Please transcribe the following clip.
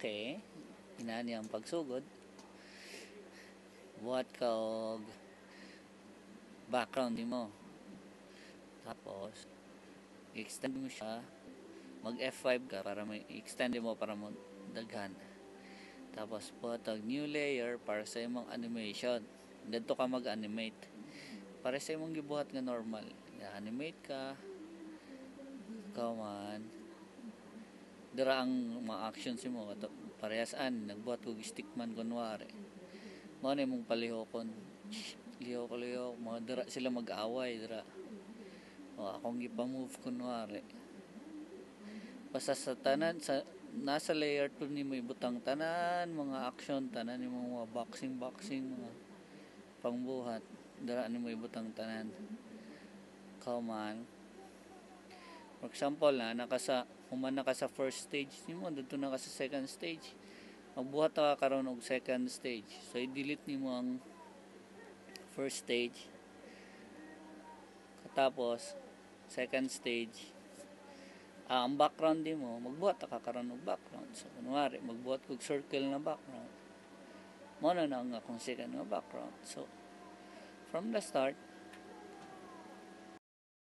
Okay, inani ang pagsugod. Buhat ka og background mo. Tapos i-extend mo siya. Mag F5 ka para may extend mo para mo daghan. Tapos buhat og new layer para sa imong animation. Dito ka mag-animate. Para sa imong gibuhat nga normal. I-animate ka. Kaman. Dira ang mga actions mo parehas-an nagbuhat og stickman kunwari. Mao na imong palihokon. Lihok mga dira sila mag-away dira. O akong gipa-move kunwari. Basta sa tanan sa nasa layer 2 nimo ibutang tanan mga action tanan nimo mga boxing mga pangbuhat dira nimo ibutang tanan. Kaman. For example human na ka sa first stage nimo dito na ka sa second stage. Magbuhat ka karon og second stage. So i-delete nimo ang first stage. Katapos second stage. Ang background nimo magbuhat ka karon og background. So kunwari magbuhat kog circle na background. Mo na ang akong second nga background. So from the start